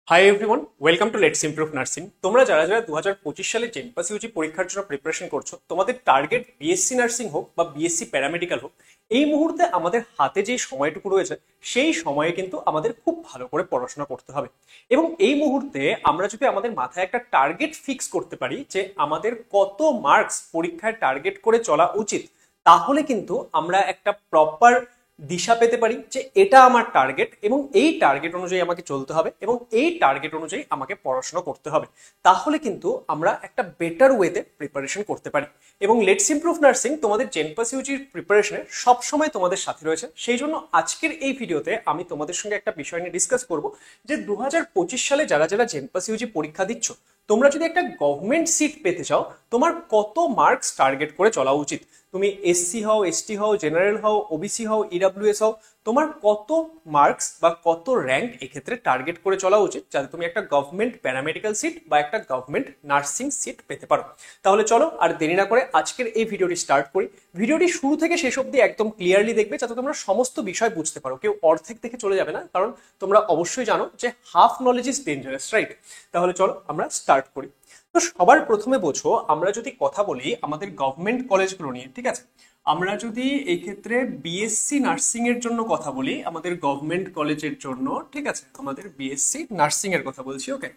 Hi everyone, welcome to let's improve nursing. তোমরা যারা যারা 2025 সালে জেনপাস ইউজি পরীক্ষার জন্য প্রিপারেশন করছো, তোমাদের টার্গেট বিএসসি নার্সিং হোক বা বিএসসি প্যারামেডিক্যাল হোক, এই মুহূর্তে আমাদের হাতে যে সময়টুকু রয়েছে সেই সময়ে কিন্তু আমাদের খুব ভালো করে পড়াশোনা করতে হবে। এবং এই মুহূর্তে আমরা যদি আমাদের মাথায় একটা টার্গেট ফিক্স করতে পারি যে আমাদের কত মার্কস পরীক্ষায় টার্গেট করে চলা উচিত, তাহলে কিন্তু আমরা একটা প্রপার দিশা পেতে পারি যে এটা আমার টার্গেট এবং এই টার্গেট অনুযায়ী আমাকে চলতে হবে এবং এই টার্গেট অনুযায়ী আমাকে পড়াশোনা করতে হবে। তাহলে কিন্তু আমরা একটা বেটার ওয়েতে প্রিপারেশন করতে পারি। এবং লেটস ইমপ্রুভ নার্সিং তোমাদের জেনপাস ইউজির প্রিপারেশনে সবসময় তোমাদের সাথে রয়েছে। সেই জন্য আজকের এই ভিডিওতে আমি তোমাদের সঙ্গে একটা বিষয় নিয়ে ডিসকাস করব যে 2025 সালে যারা যারা জেনপাস ইউজি পরীক্ষা দিচ্ছ, তোমরা যদি একটা গভর্নমেন্ট সিট পেতে চাও, তোমার কত মার্কস টার্গেট করে চলা উচিত। তুমি এসসি হও, এসটি হও, জেনারেল হও, ওবিসি হও, ইডাব্লিউএস হও, তোমার কত মার্কস বা কত র্যাঙ্ক এক্ষেত্রে টার্গেট করে চলা উচিত যাতে তুমি একটা গভর্নমেন্ট প্যারামেডিক্যাল সিট বা একটা গভর্নমেন্ট নার্সিং সিট পেতে পারো। তাহলে চলো আর দেরি না করে আজকের এই ভিডিওটি স্টার্ট করি। ভিডিওটি শুরু থেকে শেষ অবধি একদম ক্লিয়ারলি দেখবে যাতে তোমরা সমস্ত বিষয় বুঝতে পারো, কেউ অর্ধেক থেকে চলে যাবে না, কারণ তোমরা অবশ্যই জানো যে half knowledge is dangerous, right? তাহলে চলো আমরা স্টার্ট করি। তো সবার প্রথমে বোঝো, আমরা যদি কথা বলি আমাদের গভর্নমেন্ট কলেজগুলো নিয়ে, ঠিক আছে? আমরা যদি এই ক্ষেত্রে বিএসসি নার্সিং এর জন্য কথা বলি, আমাদের গভর্নমেন্ট কলেজের জন্য, ঠিক আছে, আমাদের বিএসসি নার্সিং এর কথা বলছি, ওকে,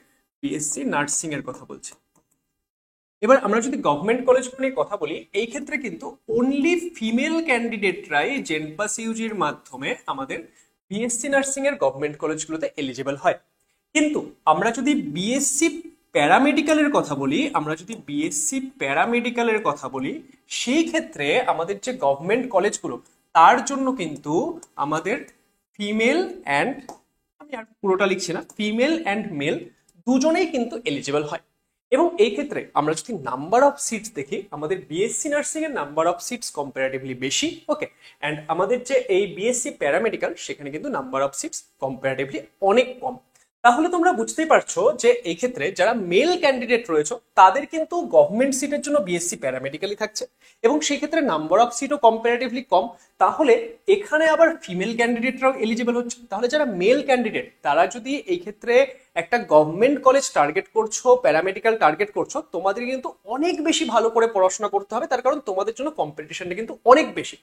বিএসসি নার্সিং এর কথা বলছি। এবার আমরা যদি গভর্নমেন্ট কলেজগুলো নিয়ে কথা বলি, এই ক্ষেত্রে কিন্তু অনলি ফিমেল ক্যান্ডিডেটরাই জেনপাস ইউজির মাধ্যমে আমাদের বিএসসি নার্সিং এর গভর্নমেন্ট কলেজগুলোতে এলিজিবল হয়। কিন্তু আমরা যদি বিএসসি প্যারামেডিক্যালের কথা বলি, সেই ক্ষেত্রে আমাদের যে গভর্নমেন্ট কলেজগুলো, তার জন্য কিন্তু আমাদের ফিমেল অ্যান্ড, আমি আর পুরোটা লিখছি না, ফিমেল অ্যান্ড মেল দুজনেই কিন্তু এলিজিবল হয়। এবং এই ক্ষেত্রে আমরা যদি নাম্বার অফ সিটস দেখি, আমাদের বিএসসি নার্সিং এর নাম্বার অফ সিটস কম্পারেটিভলি বেশি, ওকে, অ্যান্ড আমাদের যে এই বিএসসি প্যারামেডিক্যাল, সেখানে কিন্তু নাম্বার অফ সিটস কম্পারেটিভলি অনেক কম। তাহলে তোমরা বুঝতেই পারছো যে এই ক্ষেত্রে যারা মেল ক্যান্ডিডেট রয়েছে তাদের কিন্তু গভর্নমেন্ট সিটের জন্য বিএসসি প্যারামেডিক্যালই থাকছে এবং সেই ক্ষেত্রে নাম্বার অফ সিটও কম্পারেটিভলি কম। তাহলে এখানে আবার ফিমেল ক্যান্ডিডেটরাও এলিজিবল হচ্ছে। তাহলে যারা মেল ক্যান্ডিডেট তারা যদি এই ক্ষেত্রে একটা গভর্নমেন্ট কলেজ টার্গেট করছো, প্যারামেডিক্যাল টার্গেট করছো, তোমাদের কিন্তু অনেক বেশি ভালো করে পড়াশোনা করতে হবে, তার কারণ তোমাদের জন্য কম্পিটিশনটা কিন্তু অনেক বেশি।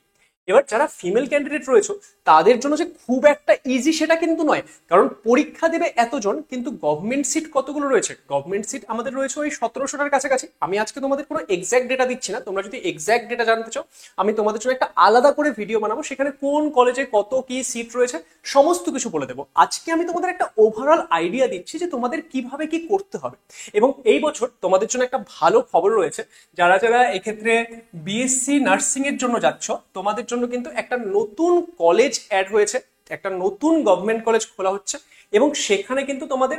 এবার যারা ফিমেল ক্যান্ডিডেট রয়েছে তাদের জন্য যে খুব একটা ইজি সেটা কিন্তু নয়, কারণ পরীক্ষা দেবে এতজন, কিন্তু গভর্নমেন্ট সিট কতগুলো রয়েছে? গভর্নমেন্ট সিট আমাদের রয়েছে ওই 1700টার কাছাকাছি। আমি আজকে তোমাদের কোনো এক্স্যাক্ট ডেটা দিচ্ছি না, তোমরা যদি এক্স্যাক্ট ডেটা জানতে চাও আমি তোমাদের জন্য একটা আলাদা করে ভিডিও বানাবো, সেখানে কোন কলেজে কত কি সিট রয়েছে সমস্ত কিছু বলে দেবো। আজকে আমি তোমাদের একটা ওভারঅল আইডিয়া দিচ্ছি যে তোমাদের কিভাবে কি করতে হবে। এবং এই বছর তোমাদের জন্য একটা ভালো খবর রয়েছে, যারা যারা এক্ষেত্রে বিএসসি নার্সিং এর জন্য যাচ্ছ, তোমাদের জন্য কিন্তু একটা নতুন কলেজ অ্যাড হয়েছে, একটা নতুন গভর্নমেন্ট কলেজ খোলা হচ্ছে এবং সেখানে কিন্তু তোমাদের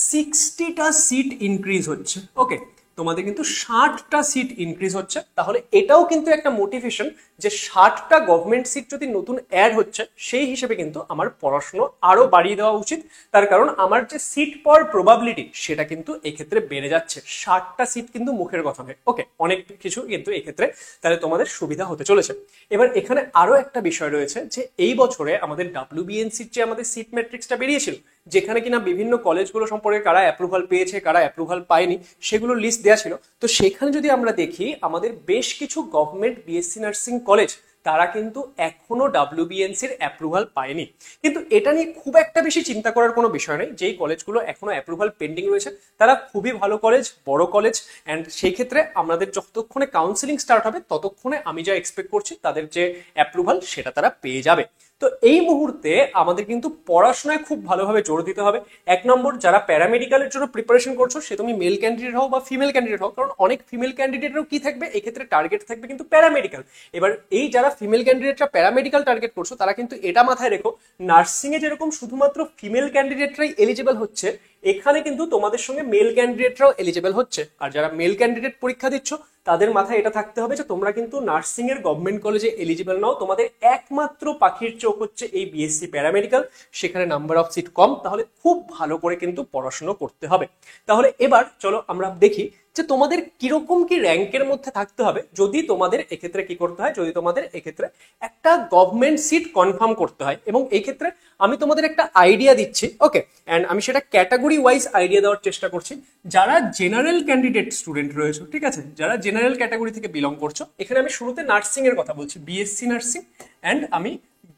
60টা সিট ইনক্রিজ হচ্ছে, ওকে, তোমাদের কিন্তু 60টা সিট ইনক্রিজ হচ্ছে। তাহলে এটাও কিন্তু একটা মোটিভেশন যে 60টা গভর্নমেন্ট সিট যদি নতুন অ্যাড হচ্ছে, সেই হিসেবে কিন্তু আমার পড়াশোনা আরো বাড়িয়ে দেওয়া উচিত, তার কারণ আমার যে সিট পাওয়ার প্রবাবিলিটি সেটা কিন্তু এক্ষেত্রে বেড়ে যাচ্ছে। 60টা সিট কিন্তু মুখের কথা নয়, ওকে, অনেক কিছু কিন্তু এক্ষেত্রে তাহলে তোমাদের সুবিধা হতে চলেছে। এবার এখানে আরো একটা বিষয় রয়েছে যে এই বছরে আমাদের ডাব্লিউবিএনসির যে আমাদের সিট ম্যাট্রিক্সটা বেরিয়েছিল, যেখানে কিনা বিভিন্ন কলেজগুলো সম্পর্কে কারা অ্যাপ্রুভাল পেয়েছে কারা অ্যাপ্রুভাল পায়নি সেগুলো লিস্ট দেওয়া ছিল। তো সেখানে যদি আমরা দেখি, আমাদের বেশ কিছু গভর্নমেন্ট বিএসসি নার্সিং কলেজ তারা কিন্তু এখনো ডাব্লিউবিএনসির অ্যাপ্রুভাল পায়নি। কিন্তু এটা নিয়ে খুব একটা বেশি চিন্তা করার কোনো বিষয় নেই। যেই কলেজগুলো এখনো অ্যাপ্রুভাল পেন্ডিং রয়েছে তারা খুবই ভালো কলেজ, বড় কলেজ, অ্যান্ড সেই ক্ষেত্রে আমাদের যতক্ষণে কাউন্সিলিং স্টার্ট হবে ততক্ষণে আমি যা এক্সপেক্ট করছি তাদের যে অ্যাপ্রুভাল সেটা তারা পেয়ে যাবে। তো এই মুহূর্তে আমাদের কিন্তু পড়াশোনায় খুব ভালোভাবে জোর দিতে হবে। এক নম্বর, যারা প্যারামেডিক্যালের জন্য প্রিপারেশন করছো, সে তুমি মেল ক্যান্ডিডেট হও বা ফিমেল ক্যান্ডিডেট হও, কারণ অনেক ফিমেল ক্যান্ডিডেটও কি থাকবে এক্ষেত্রে টার্গেট থাকবে কিন্তু প্যারামেডিক্যাল। এবার এই যারা ফিমেল ক্যান্ডিডেটরা প্যারামেডিক্যাল টার্গেট করছো তারা কিন্তু এটা মাথায় রেখো, নার্সিং এ যেরকম শুধুমাত্র ফিমেল ক্যান্ডিডেটরাই এলিজিবল হচ্ছে, এখানে কিন্তু তোমাদের সঙ্গে মেল ক্যান্ডিডেটরাও এলিজিবল হচ্ছে। আর যারা মেল ক্যান্ডিডেট পরীক্ষা দিচ্ছ তাদের মাথায় এটা থাকতে হবে যে তোমরা কিন্তু নার্সিং এর গভর্নমেন্ট কলেজে এলিজিবল নাও, তোমাদের একমাত্র পাখির চোখ হচ্ছে এই বিএসসি প্যারামেডিক্যাল, সেখানে নাম্বার অফ সিট কম, তাহলে খুব ভালো করে কিন্তু পড়াশোনা করতে হবে। তাহলে এবার চলো আমরা দেখি যে তোমাদের কিরকম কি র্যাঙ্কের মধ্যে থাকতে হবে যদি তোমাদের এক্ষেত্রে কি করতে হয়, যদি তোমাদের এক্ষেত্রে একটা গভর্নমেন্ট সিট কনফার্ম করতে হয়। এবং এই ক্ষেত্রে আমি তোমাদের একটা আইডিয়া দিচ্ছি, ওকে, অ্যান্ড আমি সেটা ক্যাটাগরি ওয়াইজ আইডিয়া দেওয়ার চেষ্টা করছি। যারা জেনারেল ক্যান্ডিডেট স্টুডেন্ট রয়েছে, ঠিক আছে, যারা জেনারেল ক্যাটাগরি থেকে বিলং করছো, এখানে আমি শুরুতে নার্সিং এর কথা বলছি, বিএসসি নার্সিং, অ্যান্ড আমি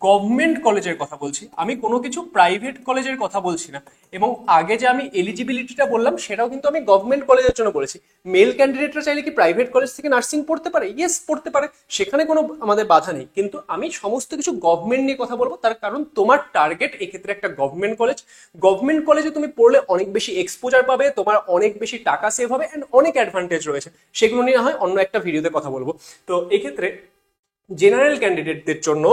গভর্নমেন্ট কলেজের কথা বলছি, আমি কোনো কিছু প্রাইভেট কলেজের কথা বলছি না। এবং আগে যে আমি এলিজিবিলিটিটা বললাম সেটাও কিন্তু আমি গভর্নমেন্ট কলেজের জন্য বলেছি। মেল ক্যান্ডিডেটরা চাইলে কি প্রাইভেট কলেজ থেকে নার্সিং পড়তে পারে? ইয়েস, পড়তে পারে, সেখানে কোনো আমাদের বাধা নেই। কিন্তু আমি সমস্ত কিছু গভর্নমেন্ট নিয়ে কথা বলবো, তার কারণ তোমার টার্গেট এক্ষেত্রে একটা গভর্নমেন্ট কলেজ। গভর্নমেন্ট কলেজে তুমি পড়লে অনেক বেশি এক্সপোজার পাবে, তোমার অনেক বেশি টাকা সেভ হবে, অ্যান্ড অনেক অ্যাডভান্টেজ রয়েছে, সেগুলো নিয়ে হয় অন্য একটা ভিডিওতে কথা বলবো। তো এক্ষেত্রে জেনারেল ক্যান্ডিডেটদের জন্য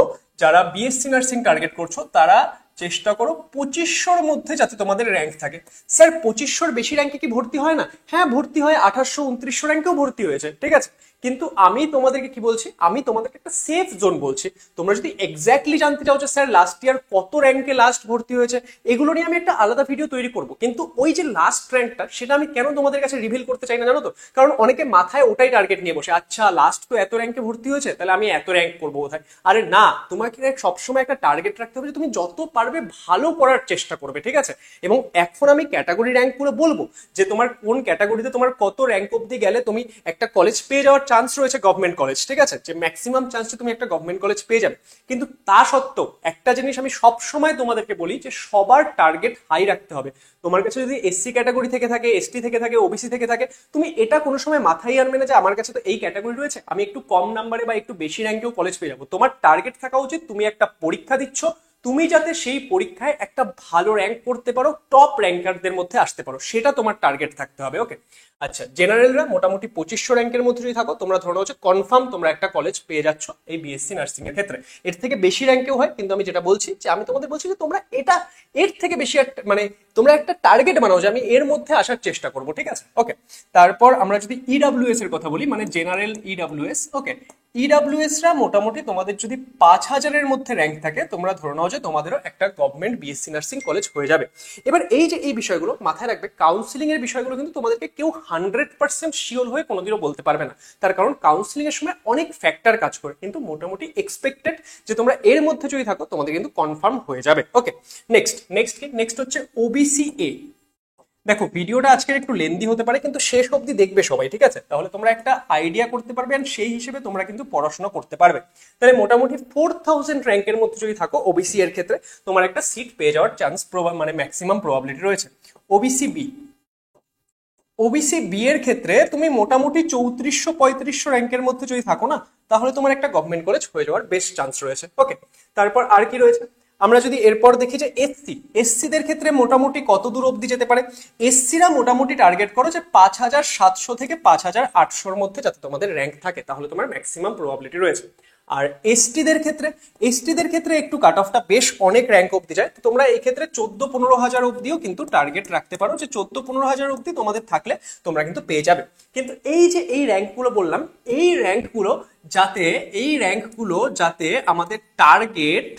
যারা বিএসসি নার্সিং টার্গেট করছো, তারা চেষ্টা করো 2500-র মধ্যে যাতে তোমাদের র্যাঙ্ক থাকে। স্যার 2500-র বেশি র্যাঙ্কে কি ভর্তি হয় না? হ্যাঁ ভর্তি হয়, 2800-2900 র্যাঙ্কেও ভর্তি হয়েছে, ঠিক আছে। কিন্তু আমি তোমাদেরকে কি বলছি, আমি তোমাদেরকে একটা সেফ জোন বলছি। তোমরা যদি এক্স্যাক্টলি জানতে চাও যে স্যার লাস্ট ইয়ার কত র্যাঙ্কে লাস্ট ভর্তি হয়েছে, এগুলো নিয়ে আমি একটা আলাদা ভিডিও তৈরি করব। কিন্তু ওই যে লাস্ট র্যাঙ্কটা, সেটা আমি কেন তোমাদের কাছে রিভিল করতে চাই না জানো তো? কারণ অনেকে মাথায় ওটাই টার্গেট নিয়ে বসে, আচ্ছা লাস্ট তো এত র্যাঙ্কে ভর্তি হয়েছে, তাহলে আমি এত র্যাঙ্ক করবো কোথায়। আরে না, তোমাকে সবসময় একটা টার্গেট রাখতে হবে যে তুমি যত পারবে ভালো করার চেষ্টা করবে, ঠিক আছে। এবং এখন আমি ক্যাটাগরি র্যাঙ্ক গুলো বলবো যে তোমার কোন ক্যাটাগরিতে তোমার কত র্যাঙ্ক অব্দি গেলে তুমি একটা কলেজ পেয়ে যাওয়ার চান্স রয়েছে, গভর্নমেন্ট কলেজ, ঠিক আছে, যে ম্যাক্সিমাম চান্সে তুমি একটা গভর্নমেন্ট কলেজ পেয়ে যাবে। কিন্তু তা সত্ত্বেও একটা জিনিস আমি সব সময় তোমাদেরকে বলি যে সবার টার্গেট হাই রাখতে হবে। তোমার কাছে যদি এসসি ক্যাটাগরি থেকে থাকে, এসটি থেকে থাকে, ওবিসি থেকে থাকে, তুমি এটা কোনো সময় মাথায় আনবে না যে আমার কাছে তো এই ক্যাটাগরি রয়েছে, আমি একটু কম নাম্বারে বা একটু বেশি র্যাঙ্কেও কলেজ পেয়ে যাবো। তোমার টার্গেট থাকা উচিত তুমি একটা পরীক্ষা দিচ্ছ, তুমি যাতে সেই পরীক্ষায় একটা ভালো র্যাঙ্ক করতে পারো, টপ র্যাঙ্কারদের মধ্যে আসতে পারো, সেটা তোমার টার্গেট থাকতে হবে, ওকে। আচ্ছা, জেনারেলরা মোটামুটি 2500 র্যাঙ্কের মধ্যে যদি থাকো, তোমরা ধরো হচ্ছে কনফার্ম তোমরা একটা কলেজ পেয়ে যাচ্ছ এই বিএসসি নার্সিং এর ক্ষেত্রে। এর থেকে বেশি র্যাঙ্কেও হয়, কিন্তু আমি যেটা বলছি যে আমি তোমাদের বলছি যে তোমরা এটা এর থেকে বেশি একটা মানে তোমরা একটা টার্গেট বানাও যে আমি এর মধ্যে আসার চেষ্টা করবো, ঠিক আছে, ওকে। তারপর আমরা যদি ইডাব্লিউএস এর কথা বলি, মানে জেনারেল ইডাব্লিউএস, ওকে, ইডাব্লিউএসরা মোটামুটি তোমাদের যদি 5000-এর মধ্যে র্যাঙ্ক থাকে, তোমরা ধরে নাও যে তোমাদেরও একটা গভর্নমেন্ট বিএসসি নার্সিং কলেজ হয়ে যাবে। এবার এই যে এই বিষয়গুলো মাথায় রাখবে, কাউন্সিলিং এর বিষয়গুলো কিন্তু তোমাদেরকে কেউ 100% শিওর হয়ে কোনোদিনও বলতে পারবে না, তার কারণ কাউন্সিলিং এর সময় অনেক ফ্যাক্টর কাজ করে। কিন্তু মোটামুটি এক্সপেক্টেড যে তোমরা এর মধ্যে যদি থাকো, তোমাদের কিন্তু কনফার্ম হয়ে যাবে, ওকে। নেক্সট হচ্ছে ওবিসি এ। দেখো ভিডিওটা আজকের একটু লেন্দি হতে পারে, কিন্তু শেষ অবধি দেখবে সবাই, ঠিক আছে, তাহলে তোমরা একটা আইডিয়া করতে পারবে, এন্ড সেই হিসেবে তোমরা কিন্তু পড়াশোনা করতে পারবে। তাহলে মোটামুটি 4000 র্যাঙ্কের মধ্যে যদি থাকো ওবিসি এর ক্ষেত্রে, তোমার একটা সিট পেয়ে যাওয়ার চান্স মানে ম্যাক্সিমাম প্রবাবিলিটি রয়েছে। ওবিসি বি, ওবিসি বি এর ক্ষেত্রে তুমি মোটামুটি 3400-3500 র্যাঙ্কের মধ্যে যদি থাকো না, তাহলে তোমার একটা গভর্নমেন্ট কলেজ হয়ে যাওয়ার বেস্ট চান্স রয়েছে, ওকে। তারপর আর কি রয়েছে, আমরা যদি এরপর দেখি যে এসসিদের ক্ষেত্রে মোটামুটি কত দূর অবধি যেতে পারে। এসসিরা মোটামুটি টার্গেট করো যে 5700 থেকে 5800-র মধ্যে যাতে তোমাদের র্যাঙ্ক থাকে, তাহলে তোমার ম্যাক্সিমাম প্রবাবিলিটি রয়েছে। আর এসটিদের ক্ষেত্রে একটু কাট অফটা বেশ অনেক র্যাঙ্ক অবধি যায়, তো তোমরা এই ক্ষেত্রে 14-15 হাজার অবধিও কিন্তু টার্গেট রাখতে পারো, যে 14-15 হাজার অবধি তোমাদের থাকলে তোমরা কিন্তু পেয়ে যাবে। কিন্তু এই যে এই র্যাঙ্কগুলো বললাম, এই র্যাঙ্কগুলো যাতে আমাদের টার্গেট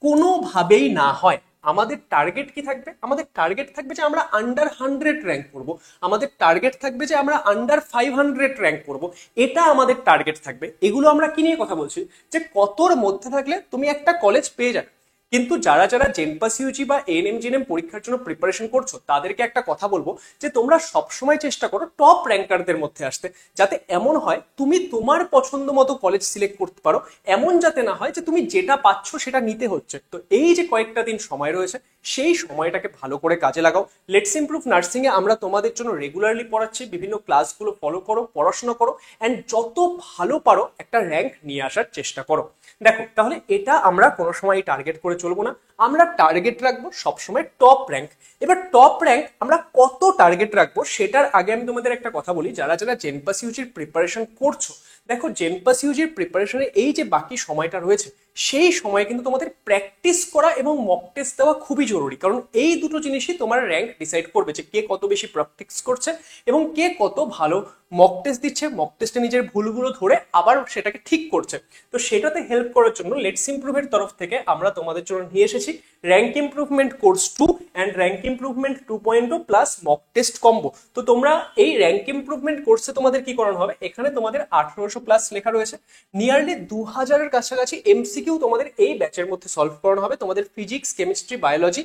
কোনোভাবেই না হয়। আমাদের টার্গেট কি থাকবে? আমাদের টার্গেট থাকবে যে আমরা আন্ডার 100 র্যাঙ্ক করব, আমাদের টার্গেট থাকবে যে আমরা আন্ডার 500 র্যাঙ্ক করব, এটা আমাদের টার্গেট থাকবে। এগুলো আমরা কি নিয়ে কথা বলছি, যে কতর মধ্যে থাকলে তুমি একটা কলেজ পেয়ে যাবে। কিন্তু যারা যারা জেনপাস ইউজি বা এএনএম জিএনএম পরীক্ষার জন্য প্রিপারেশন করছো, তাদেরকে একটা কথা বলবো যে তোমরা সবসময় চেষ্টা করো টপ র্যাঙ্কারদের মধ্যে আসতে, যাতে এমন হয় তুমি তোমার পছন্দ মতো কলেজ সিলেক্ট করতে পারো। এমন যাতে না হয় যে তুমি যেটা পাচ্ছ সেটা নিতে হচ্ছে। তো এই যে কয়েকটা দিন সময় রয়েছে, সেই সময়টাকে ভালো করে কাজে লাগাও। লেটস ইমপ্রুভ নার্সিং এ আমরা তোমাদের জন্য রেগুলারলি পড়াচ্ছি, বিভিন্ন ক্লাসগুলো ফলো করো, পড়াশোনা করো, অ্যান্ড যত ভালো পারো একটা র্যাঙ্ক নিয়ে আসার চেষ্টা করো। দেখো তাহলে এটা আমরা কোনো সময় টার্গেট করে চলবো না, আমরা টার্গেট রাখবো সবসময় টপ র্যাঙ্ক। এবার টপ র্যাঙ্ক আমরা কত টার্গেট রাখবো সেটার আগে আমি তোমাদের একটা কথা বলি, যারা যারা জেনপাস ইউজির প্রিপারেশন করছো, দেখো জেনপাস ইউজির প্রিপারেশনে এই যে বাকি সময়টা রয়েছে, সেই সময় কিন্তু তোমাদের প্র্যাকটিস করা এবং মক টেস্ট দেওয়া খুবই জরুরি, কারণ এই দুটো জিনিসই তোমার র্যাঙ্ক ডিসাইড করবে যে কে কত বেশি প্র্যাকটিস করছে এবং কে কত ভালো মক টেস্ট দিচ্ছে, মক টেস্টে নিজের ভুলগুলো ধরে আবার সেটাকে ঠিক করছে। তো সেটাতে হেল্প করার জন্য লেটস ইমপ্রুভের তরফ থেকে আমরা তোমাদের জন্য নিয়ে এসেছি rank improvement course 2 and rank improvement 2.0 plus mock test combo. তো তোমরা এই র্যাঙ্ক ইমপ্রুভমেন্ট কোর্সে তোমাদের কি করানো হবে, এখানে তোমাদের 1800 প্লাস লেখা রয়েছে, নিয়ারলি 2000-এর কাছাকাছি এমসিকিউ তোমাদের এই ব্যাচের মধ্যে সলভ করানো হবে, তোমাদের physics, chemistry, biology,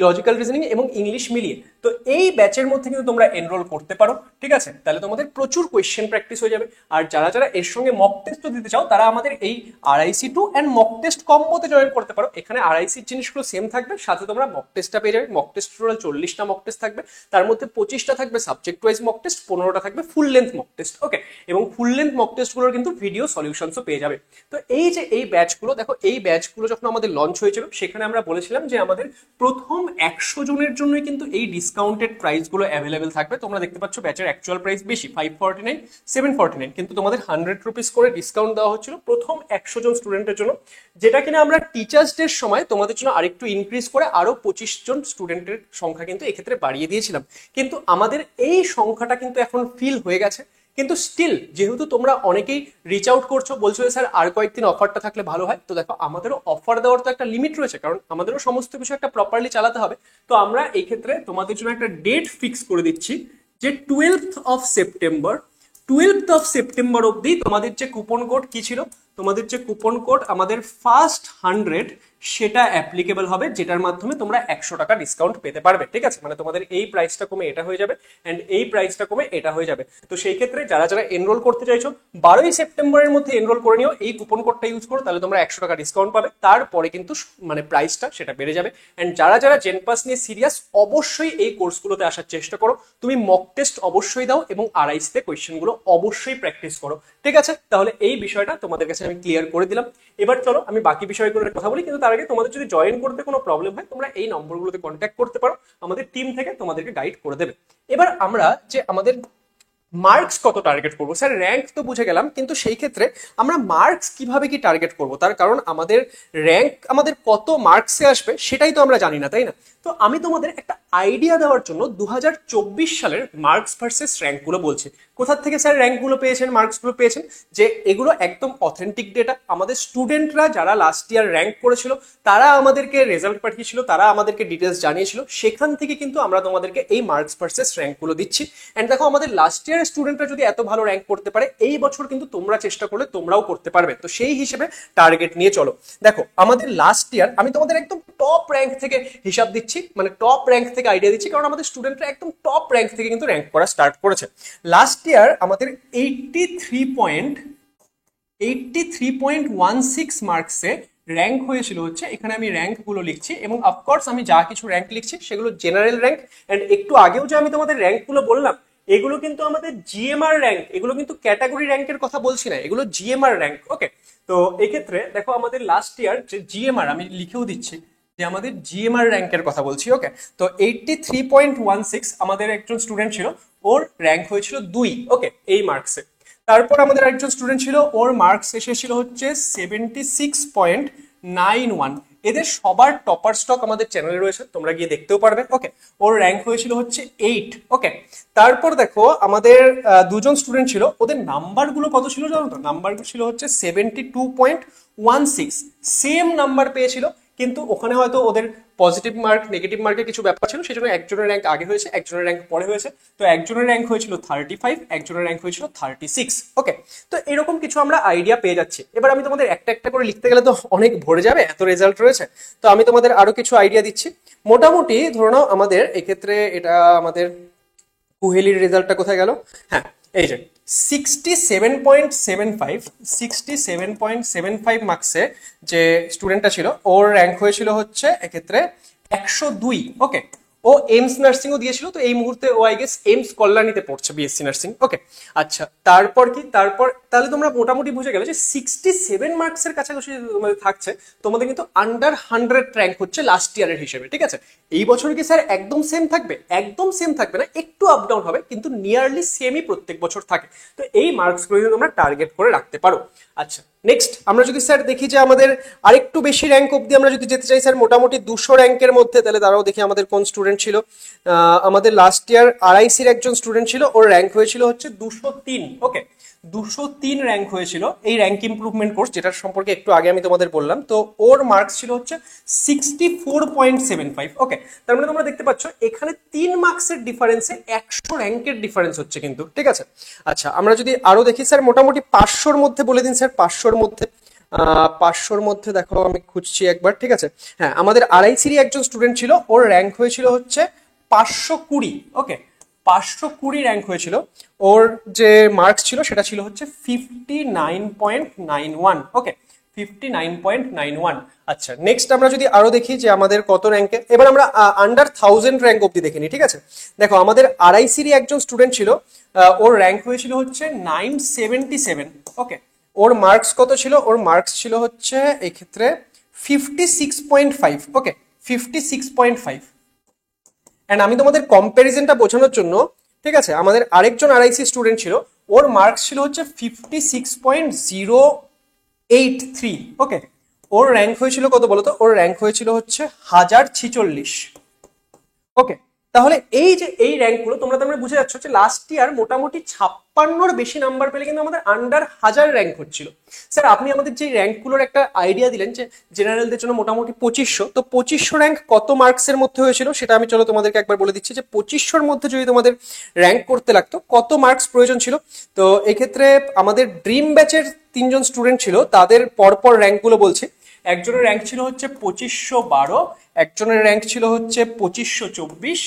logical reasoning এবং ইংলিশ মিলিয়ে। তো এই ব্যাচের মধ্যে কিন্তু তোমরা এনরোল করতে পারো, ঠিক আছে? তাহলে তোমাদের প্রচুর কোয়েশ্চেন প্র্যাকটিস হয়ে যাবে। আর যারা যারা এর সঙ্গে মক টেস্টও দিতে চাও তারা আমাদের এই RIC2 অ্যান্ড মক টেস্ট কম্বোতে জয়েন করতে পারো। এখানে RICর জিনিসগুলো সেম থাকবে, সাথে তোমরা মক টেস্টটা পেয়ে যাবে। মক টেস্ট টোটাল 40টা মক টেস্ট থাকবে, তার মধ্যে 25টা থাকবে সাবজেক্ট ওয়াইজ মক টেস্ট, 15টা থাকবে full length mock test. Okay, এবং ফুল লেন্থ মক টেস্টগুলোর কিন্তু ভিডিও সলিউশনসও পেয়ে যাবে। তো এই যে এই ব্যাচগুলো, দেখো এই ব্যাচগুলো যখন আমাদের লঞ্চ হয়েছিল সেখানে আমরা বলেছিলাম যে আমাদের প্রথম 100 জনের জন্যই কিন্তু এই ডিসকাউন্টেড প্রাইসগুলো অ্যাভেলেবেল থাকবে। তোমরা দেখতে পাচ্ছ ব্যাচের অ্যাকচুয়াল প্রাইস বেশি, 549, 749, কিন্তু তোমাদের 100 রুপিস করে ডিসকাউন্ট দেওয়া হচ্ছিল প্রথম 100 জন স্টুডেন্টের জন্য, যেটা কিনা আমরা টিচার্স ডের সময় তোমাদের জন্য আরেকটু ইনক্রিজ করে আরো 25 জন স্টুডেন্টের সংখ্যা কিন্তু এক্ষেত্রে বাড়িয়ে দিয়েছিলাম। কিন্তু আমাদের এই সংখ্যাটা কিন্তু এখন ফিল হয়ে গেছে। কিন্তু স্টিল যেহেতু তোমরা অনেকেই রিচ আউট করছো, বলছো যে স্যার আর কয়েকদিন অফারটা থাকলে ভালো হয়, তো দেখো আমাদেরও অফার দেওয়ার তো একটা লিমিট রয়েছে, কারণ আমাদেরও সমস্ত কিছু একটা প্রপারলি চালাতে হবে। তো আমরা এই ক্ষেত্রে তোমাদের জন্য একটা ডেট ফিক্স করে দিচ্ছি যে 12th অফ সেপ্টেম্বর অবধি তোমাদের যে কুপন কোড কি ছিল, তোমাদের যে কুপন কোড আমাদের ফার্স্ট 100 সেটা অ্যাপ্লিকেবল হবে, যেটার মাধ্যমে তোমরা 100 টাকা ডিসকাউন্ট পেতে পারবে, ঠিক আছে? মানে তোমাদের এই প্রাইসটা কমে এটা হয়ে যাবে এন্ড এই প্রাইসটা কমে এটা হয়ে যাবে। তো সেই ক্ষেত্রে যারা যারা এনরোল করতে চাইছো 12ই সেপ্টেম্বরের মধ্যে এনরোল করে নিও, এই কুপন কোডটা ইউজ করো, তাহলে তোমরা 100 টাকা ডিসকাউন্ট পাবে। তারপরে কিন্তু মানে প্রাইসটা সেটা বেড়ে যাবে। এন্ড যারা যারা জেনপাস নিয়ে সিরিয়াস, অবশ্যই এই কোর্সগুলোতে আসার চেষ্টা করো। তুমি মক টেস্ট অবশ্যই দাও এবং RICতে কোয়েশ্চেনগুলো অবশ্যই প্র্যাকটিস করো, ঠিক আছে? তাহলে এই বিষয়টা তোমাদের কাছে আমি ক্লিয়ার করে দিলাম। এবার চলো আমি বাকি বিষয়গুলোর কথা বলি, কিন্তু তার আগে তোমাদের যদি জয়েন করতে কোনো প্রবলেম হয় তোমরা এই নম্বরগুলোতে কন্ট্যাক্ট করতে পারো, আমাদের টিম থেকে তোমাদেরকে গাইড করে দেবে। এবার আমরা যে আমাদের মার্কস কত টার্গেট করবো, স্যার র্যাঙ্ক তো বুঝে গেলাম, কিন্তু সেই ক্ষেত্রে আমরা মার্কস কিভাবে কি টার্গেট করবো, তার কারণ আমাদের র্যাঙ্ক আমাদের কত মার্কসে আসবে সেটাই তো আমরা জানি না, তাই না? তো আমি তোমাদের একটা আইডিয়া দেওয়ার জন্য 2024 সালের মার্কস ভার্সেস র্যাঙ্কগুলো বলছি। কোথা থেকে স্যার র্যাঙ্কগুলো পেয়েছেন, মার্কসগুলো পেয়েছেন, যে এগুলো একদম অথেন্টিক ডেটা। আমাদের স্টুডেন্টরা যারা লাস্ট ইয়ার র্যাঙ্ক করেছিল তারা আমাদেরকে রেজাল্ট পাঠিয়েছিল, তারা আমাদেরকে ডিটেলস জানিয়েছিল, সেখান থেকে কিন্তু আমরা তোমাদেরকে এই মার্কস ভার্সেস র্যাঙ্কগুলো দিচ্ছি। অ্যান্ড দেখো আমাদের লাস্ট ইয়ারের স্টুডেন্টরা যদি এত ভালো র্যাঙ্ক করতে পারে, এই বছর কিন্তু তোমরা চেষ্টা করলে তোমরাও করতে পারবে। তো সেই হিসেবে টার্গেট নিয়ে চলো। দেখো আমাদের লাস্ট ইয়ার, আমি তোমাদের একদম টপ র্যাঙ্ক থেকে হিসাব দিচ্ছি, মানে টপ র্যাঙ্ক থেকে আইডিয়া দিচ্ছি, কারণ আমাদের স্টুডেন্টরা একদম টপ র্যাঙ্ক থেকে কিন্তু র্যাঙ্ক করা স্টার্ট করেছে। লাস্ট ইয়ার আমাদের 83.16 মার্কসে র্যাঙ্ক হয়েছিল হচ্ছে, এখানে আমি র্যাঙ্ক গুলো লিখছি এবং অফকোর্স আমি যা কিছু র্যাঙ্ক লিখছি সেগুলো জেনারেল র্যাঙ্ক। এন্ড একটু আগেও যে আমি তোমাদের র্যাঙ্ক গুলো বললাম, এগুলো কিন্তু আমাদের GMR র্যাঙ্ক, এগুলো কিন্তু ক্যাটাগরি র্যাঙ্কের কথা বলছি না, এগুলো GMR র্যাঙ্ক। ওকে, তো এক্ষেত্রে দেখো আমাদের লাস্ট ইয়ার যে GMR, আমি লিখেও দিচ্ছি যে আমাদের GMR র্যাঙ্কের কথা বলছি। ওকে, তো 83.16 আমাদের একজন স্টুডেন্ট ছিল, ওর র্যাঙ্ক হয়েছিল 2। ওকে, এই মার্কসে। তারপর আমাদের একজন স্টুডেন্ট ছিল, ওর মার্কস এসেছিল হচ্ছে 76.91। এদের সবার টপার স্টক আমাদের চ্যানেলে রয়েছে, তোমরা গিয়ে দেখতেও পারবে। ওকে, ওর র্যাঙ্ক হয়েছিল হচ্ছে 8। ওকে, তারপর দেখো আমাদের দুজন স্টুডেন্ট ছিল, ওদের নাম্বারগুলো কত ছিল জানো তো? নাম্বারগুলো ছিল হচ্ছে 72.16, সেম নাম্বার পেয়েছিল, কিন্তু ওখানে হয়তো ওদের পজিটিভ মার্ক নেগেটিভ মার্কের কিছু ব্যাপার ছিল, সেজন্য একজনের র্যাঙ্ক আগে হয়েছে, একজনের র্যাঙ্ক পরে হয়েছে। তো একজনের র্যাঙ্ক হয়েছিল 35, একজনের র্যাঙ্ক হয়েছিল 36। ওকে, তো এরকম কিছু আমরা আইডিয়া পেয়ে যাচ্ছি। এবার আমি তোমাদের একটা একটা করে লিখতে গেলে তো অনেক ভরে যাবে, এত রেজাল্ট রয়েছে। তো আমি তোমাদের আরো কিছু আইডিয়া দিচ্ছি। মোটামুটি ধরে নাও আমাদের এক্ষেত্রে এটা আমাদের কুহেলির রেজাল্টটা কোথায় গেল? হ্যাঁ, এই যে 67.75 মার্কসে যে স্টুডেন্টটা ছিল, ওর র্যাঙ্ক হয়েছিল হচ্ছে এক্ষেত্রে 102। ওকে, ও এইমস নার্সিংও দিয়েছিল, তো এই মুহূর্তে ও আই গেস এইমস কল্যাণীতে পড়ছে, BSc নার্সিং। ওকে, আচ্ছা তারপর কি, তারপর তাহলে তোমরা মোটামুটি বুঝে গেলে যে 67 মার্কসের কাছাকাছি তোমাদের থাকছে, তোমাদের কিন্তু আন্ডার 100 র্যাঙ্ক হচ্ছে লাস্ট ইয়ারের হিসেবে, ঠিক আছে? এই বছর কি স্যার একদম সেম থাকবে? একদম সেম থাকবে না, একটু আপ ডাউন হবে, কিন্তু নিয়ারলি সেমই প্রত্যেক বছর থাকে। তো এই মার্কসগুলো তোমরা টার্গেট করে রাখতে পারো। আচ্ছা, নেক্সট আমরা যদি স্যার দেখি যে আমাদের আরেকটু বেশি র্যাঙ্ক অবধি আমরা যদি যেতে চাই স্যার, মোটামুটি 200 র্যাঙ্কের মধ্যে, তাহলে তারাও দেখি আমাদের কোন স্টুডেন্ট ছিল। আমাদের লাস্ট ইয়ার আরআইসির একজন স্টুডেন্ট ছিল, ওর র্যাঙ্ক হয়েছিল হচ্ছে 203। ওকে, 203 র্যাঙ্ক হয়েছিল এই র্যাঙ্ক ইমপ্রুভমেন্ট কোর্স, যেটার সম্পর্কে একটু আগে আমি তোমাদের বললাম। তো ওর মার্কস ছিল হচ্ছে 64.75। ওকে, তার মানে তোমরা দেখতে পাচ্ছ এখানে 3 মার্কসের ডিফারেন্সে 100 র্যাঙ্কের ডিফারেন্স হচ্ছে কিন্তু, ঠিক আছে। আচ্ছা, আমরা যদি আরো দেখি স্যার, মোটামুটি 500-র মধ্যে বলে দিন স্যার, 500-র মধ্যে। 500-র মধ্যে দেখো আমি খুঁজছি একবার, ঠিক আছে। হ্যাঁ, আমাদের আরআইসিরই একজন স্টুডেন্ট ছিল, ওর র্যাঙ্ক হয়েছিল হচ্ছে 520। ওকে, 520 র্যাঙ্ক হয়েছিল। ওর যে মার্কস ছিল সেটা ছিল হচ্ছে 59.91। ওকে, 59.91। আচ্ছা, নেক্সট আমরা যদি আরো দেখি যে আমাদের কত র্যাঙ্কে, এবার আমরা আন্ডার 1000 র্যাঙ্ক অব্দি দেখে নিই, ঠিক আছে। দেখো আমাদের আরআইসিরই একজন স্টুডেন্ট ছিল, ওর র্যাঙ্ক হয়েছিল হচ্ছে 977। ওকে, ওর মার্কস কত ছিল? ওর মার্কস ছিল হচ্ছে এক্ষেত্রে 56.5। ওকে, 56.5। অ্যান্ড আমি তোমাদের কম্প্যারিজনটা বোঝানোর জন্য, ঠিক আছে, আমাদের আরেকজন আরআইসি স্টুডেন্ট ছিল, ওর মার্কস ছিল হচ্ছে 56.083। ওকে, ওর র্যাঙ্ক হয়েছিল কত বলতো? ওর র্যাঙ্ক হয়েছিল হচ্ছে 1046। ওকে, তাহলে এই যে এই র্যাঙ্কগুলো তোমরা তোমরা বুঝে যাচ্ছ যে লাস্ট ইয়ার মোটামুটি 56-র বেশি নাম্বার পেলে কিন্তু আমাদের আন্ডার 1000 র্যাঙ্ক হচ্ছিল। স্যার আপনি আমাদের যে র্যাঙ্কগুলোর একটা আইডিয়া দিলেন যে জেনারেলদের জন্য মোটামুটি 2500, তো 2500 র্যাঙ্ক কত মার্কসের মধ্যে হয়েছিল সেটা আমি চলো তোমাদেরকে একবার বলে দিচ্ছি যে 2500-র মধ্যে যদি তোমাদের র্যাঙ্ক করতে লাগতো কত মার্কস প্রয়োজন ছিল। তো এক্ষেত্রে আমাদের ড্রিম ব্যাচের 3জন স্টুডেন্ট ছিল, তাদের পরপর র্যাঙ্কগুলো বলছি। একজনের র্যাঙ্ক ছিল হচ্ছে 2512, একজনের র্যাঙ্ক ছিল হচ্ছে 2524,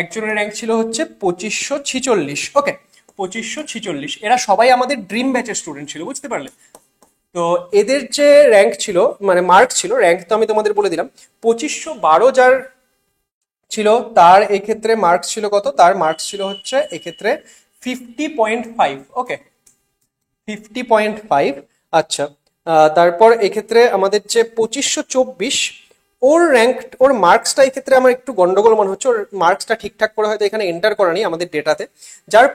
একজনের র্যাঙ্ক ছিল হচ্ছে 2546। ওকে, 2546। এরা সবাই আমাদের ড্রিম ব্যাচের স্টুডেন্ট ছিল, বুঝতে পারলে? তো এদের যে র্যাঙ্ক ছিল, মানে মার্ক ছিল, র্যাঙ্ক তো আমি তোমাদের বলে দিলাম। 2512 যার ছিল তার এক্ষেত্রে মার্কস ছিল কত? তার মার্কস ছিল হচ্ছে এক্ষেত্রে 50.5। ওকে, 50.5। আচ্ছা, তারপর এক্ষেত্রে আমাদের যে 2524, ওর র্যাঙ্ক, ওর মার্কসটা এক্ষেত্রে আমার একটু গন্ডগোল মনে হচ্ছে। ওর মার্কসটা ঠিকঠাক করে হয়তো এখানে এন্টার করা নেই আমাদের ডেটাতে। যার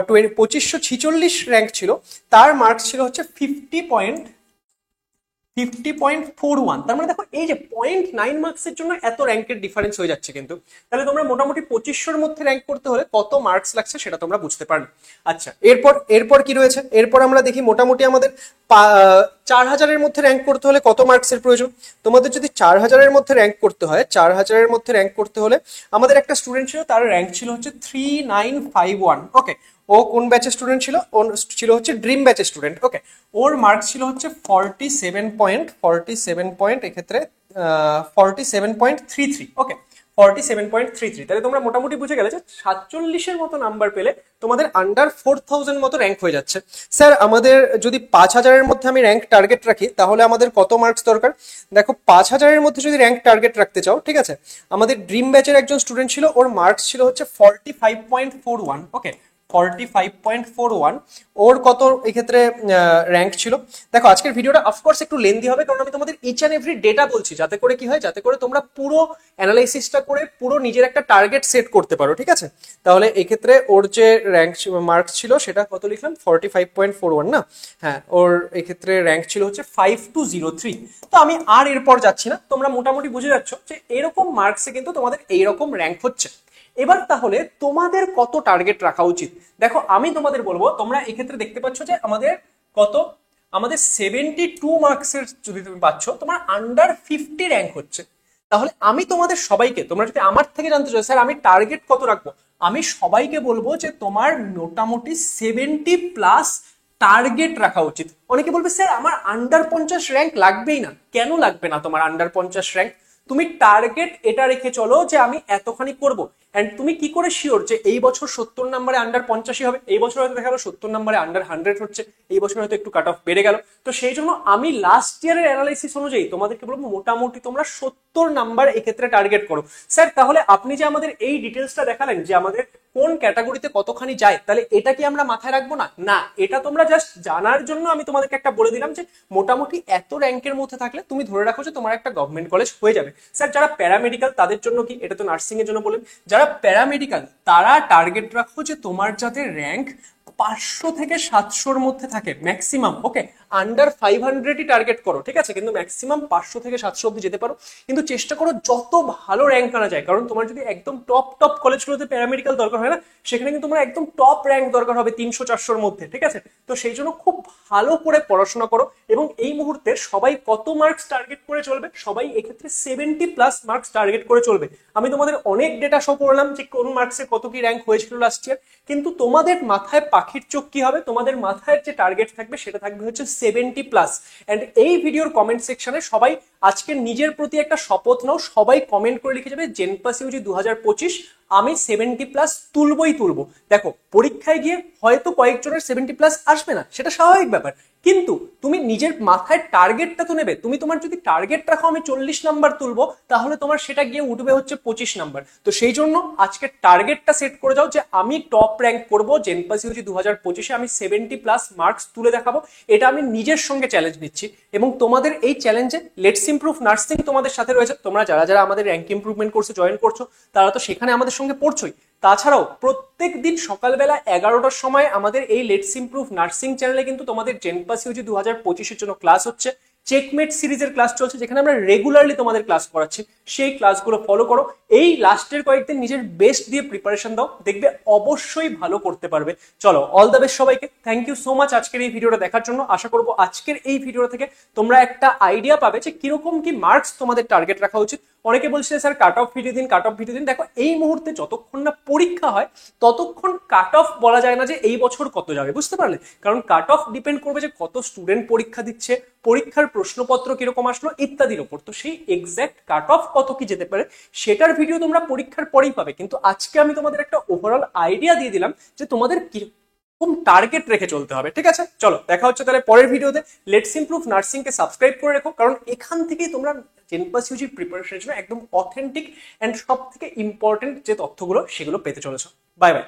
2546 র্যাঙ্ক ছিল, তার মার্কস ছিল হচ্ছে 50.41। তার মানে দেখো এই যে 0.9 মার্কসের জন্য এত র্যাঙ্কের ডিফারেন্স হয়ে যাচ্ছে কিন্তু। তাহলে তোমরা মোটামুটি 2500-র মধ্যে র্যাঙ্ক করতে হলে কত মার্কস লাগছে সেটা তোমরা বুঝতে পারবে। আচ্ছা, এরপর কি রয়েছে? এরপর আমরা দেখি মোটামুটি আমাদের 4000-এর মধ্যে র্যাঙ্ক করতে হলে কত মার্কসের প্রয়োজন। তোমাদের যদি 4000-এর মধ্যে র্যাঙ্ক করতে হয়, 4000-এর মধ্যে র্যাঙ্ক করতে হলে আমাদের একটা স্টুডেন্ট ছিল, তার র্যাঙ্ক ছিল হচ্ছে 3951। ওকে, ও কোন ব্যাচের স্টুডেন্ট ছিল? ও ছিল হচ্ছে ড্রিম ব্যাচের স্টুডেন্ট। ওকে, ওর মার্কস ছিল হচ্ছে 47 পয়েন্ট এক্ষেত্রে 47.33। ওকে, 47.33। তাহলে তোমরা মোটামুটি বুঝে গেলে যে 47-এর মতো নাম্বার পেলে তোমাদের আন্ডার 4000 মতো র্যাঙ্ক হয়ে যাচ্ছে। স্যার আমাদের যদি 5000-এর মধ্যে আমি র্যাঙ্ক টার্গেট রাখি তাহলে আমাদের কত মার্কস দরকার? দেখো 5000-এর মধ্যে যদি র্যাঙ্ক টার্গেট রাখতে চাও, ঠিক আছে, আমাদের ড্রিম ব্যাচের একজন স্টুডেন্ট ছিল, ওর মার্কস ছিল হচ্ছে 45.41। ওকে, 45.41। ওর কত এক্ষেত্রে র্যাঙ্ক ছিল? দেখো আজকের ভিডিওটা অফকোর্স একটু লেন্দি হবে, কারণ আমি তোমাদের ইচ অ্যান্ড এভরি ডেটা বলছি, যাতে করে কি হয়, যাতে করে তোমরা পুরো অ্যানালাইসিসটা করে পুরো নিজের একটা টার্গেট সেট করতে পারো, ঠিক আছে। তাহলে এক্ষেত্রে ওর যে র্যাঙ্ক মার্কস ছিল সেটা কত লিখলাম? 45.41 না? হ্যাঁ, ওর এক্ষেত্রে র্যাঙ্ক ছিল হচ্ছে 5203। তো আমি আর এরপর যাচ্ছি না, তোমরা মোটামুটি বুঝে যাচ্ছ যে এরকম মার্কসে কিন্তু তোমাদের এইরকম র্যাঙ্ক হচ্ছে। এবার তাহলে তোমাদের কত টার্গেট রাখা উচিত? দেখো আমি তোমাদের বলবো, তোমরা এক্ষেত্রে দেখতে পাচ্ছ যে আমাদের কত, আমাদের 72 মার্কসের যদি তুমি পাচ্ছ, তোমার আন্ডার 50 র্যাঙ্ক হচ্ছে। তাহলে আমি তোমাদের সবাইকে, তোমরা যদি আমার থেকে জানতে চাও স্যার আমি টার্গেট কত রাখবো, আমি সবাইকে বলবো যে তোমার মোটামুটি 70+ টার্গেট রাখা উচিত। অনেকে বলবে স্যার আমার আন্ডার 50 র্যাঙ্ক লাগবেই না। কেন লাগবে না তোমার আন্ডার 50 র্যাঙ্ক? তুমি টার্গেট এটা রেখে চলো যে আমি এতখানি করব। এন্ড তুমি কি করে শিওর যে এই বছর 70 নম্বরে আন্ডার 50 হবে? এই বছর হয়তো দেখা গেল 70 নম্বরে আন্ডার 100 হচ্ছে, এই বছর হয়তো একটু কাট অফ বেড়ে গেল। তো সেই জন্য আমি লাস্ট ইয়ারের অ্যানালাইসিস অনুযায়ী তোমাদেরকে বলবো মোটামুটি তোমরা 70 নাম্বার এক্ষেত্রে টার্গেট করো। স্যার তাহলে আপনি যে আমাদের এই ডিটেলসটা দেখালেন যে আমাদের কোন ক্যাটাগরিতে কতখানি যায়, তাহলে এটা কি আমরা মাথায় রাখবো না? না, এটা তোমরা জাস্ট জানার জন্য আমি তোমাদেরকে একটা বলে দিলাম যে মোটামুটি এত র্যাঙ্কের মধ্যে থাকলে তুমি ধরে রাখো যে তোমার একটা গভর্নমেন্ট কলেজ হয়ে যাবে। স্যার যারা প্যারামেডিক্যাল তাদের জন্য কি? এটা তো নার্সিং এর জন্য বলেন। যারা প্যারামেডিক্যাল তারা টার্গেট রাখো যে তোমার যাতে র্যাঙ্ক 500 থেকে 700-র মধ্যে থাকে ম্যাক্সিমাম। ওকে, আন্ডার 500ই টার্গেট করো, ঠিক আছে, কিন্তু ম্যাক্সিমাম 500 থেকে 700 অব্দি যেতে পারো, কিন্তু চেষ্টা করো যত ভালো র্যাঙ্ক আনা যায়, কারণ তোমার যদি একদম টপ টপ কলেজগুলোতে প্যারামেডিক্যাল দরকার হয় না, সেখানে কিন্তু তোমার একদম টপ র্যাঙ্ক দরকার হবে 300-400-র মধ্যে, ঠিক আছে। তো সেই জন্য খুব ভালো করে পড়াশোনা করো, এবং এই মুহূর্তে সবাই কত মার্কস টার্গেট করে চলবে, সবাই এক্ষেত্রে 70+ মার্কস টার্গেট করে চলবে। আমি তোমাদের অনেক ডেটা শো করলাম যে কোন মার্কসে কত কি র্যাঙ্ক হয়েছিল লাস্ট ইয়ার, কিন্তু তোমাদের মাথায় পাখির চোখ কি হবে, তোমাদের মাথায় যে টার্গেট থাকবে সেটা থাকবে হচ্ছে 70+। এন্ড এই ভিডিওর কমেন্ট সেকশনে সবাই আজকে নিজের প্রতি একটা শপথ নাও, সবাই কমেন্ট করে লিখে যাবে জেনপাস ইউজি 2025 আমি 70+ তুলবই তুলবো। দেখো পরীক্ষায় গিয়ে হয়তো কয়েকজনের 70+ আসবে না, সেটা স্বাভাবিক ব্যাপার, কিন্তু তুমি নিজের মাথায় টার্গেটটা তো নেবে। তুমি তোমার যদি টার্গেট রাখো আমি 40 নাম্বার তুলবো, তাহলে তোমার সেটা গিয়ে উঠবে হচ্ছে 25 নাম্বার। তো সেই জন্য আজকে টার্গেটটা সেট করে যাও যে আমি টপ র্যাঙ্ক করবো জেনপাস ইউজি 2025-এ, আমি 70+ মার্কস তুলে দেখাবো। এটা আমি নিজের সঙ্গে চ্যালেঞ্জ নিচ্ছি, এবং তোমাদের এই চ্যালেঞ্জে লেটস ইমপ্রুভ নার্সিং তোমাদের সাথে রয়েছে। তোমরা যারা যারা আমাদের র্যাঙ্ক ইমপ্রুভমেন্ট কোর্সে জয়েন করছো, তারা তো সেখানে আমাদের সঙ্গে পড়ছোই। তাছাড়াও প্রত্যেক দিন সকালবেলা 11টার সময় আমাদের এই লেটস ইমপ্রুভ নার্সিং চ্যানেলে কিন্তু তোমাদের জেনপাস ইউজি 2025-এর জন্য ক্লাস হচ্ছে। চেকমেট সিরিজের ক্লাস চলছে, যেখানে আমরা রেগুলারলি তোমাদের ক্লাস করাচ্ছি। সেই ক্লাসগুলো ফলো করো, এই লাস্টের কয়েকদিন নিজের বেস্ট দিয়ে প্রিপারেশন দাও, দেখবে অবশ্যই ভালো করতে পারবে। চলো, অল দ্য বেস্ট সবাইকে। থ্যাংক ইউ সো মাচ আজকের এই ভিডিওটা দেখার জন্য। আশা করবো আজকের এই ভিডিও থেকে তোমরা একটা আইডিয়া পাবে যে কিরকম কি মার্কস তোমাদের টার্গেট রাখা উচিত। অনেকে বলছে স্যার কাট অফ ভিডিও দিন, কাট অফ ভিডিও দিন। দেখো এই মুহূর্তে যতক্ষণ না পরীক্ষা হয় ততক্ষণ কাট অফ বলা যায় না যে এই বছর কত যাবে, বুঝতে পারলে? কারণ কাট অফ ডিপেন্ড করবে যে কত স্টুডেন্ট পরীক্ষা দিচ্ছে, পরীক্ষার প্রশ্নপত্র কিরকম আসলো ইত্যাদির উপর। তো সেই এক্স্যাক্ট কাট অফ কত কি যেতে পারে সেটার ভিডিও তোমরা পরীক্ষার পরেই পাবে, কিন্তু আজকে আমি তোমাদের একটা ওভারঅল আইডিয়া দিয়ে দিলাম যে তোমাদের কি টার্গেট রেখে চলতে হবে, ঠিক আছে? চলো দেখা হচ্ছে তাহলে পরের ভিডিওতে। Let's improve nursing K subscribe করে রেখো, কারণ এখান থেকেই তোমরা জেনপাস ইউজি প্রিপারেশনের জন্য একদম অথেন্টিক এন্ড সব থেকে ইম্পর্টেন্ট যে তথ্যগুলো সেগুলো পেতে চলেছো। Bye bye.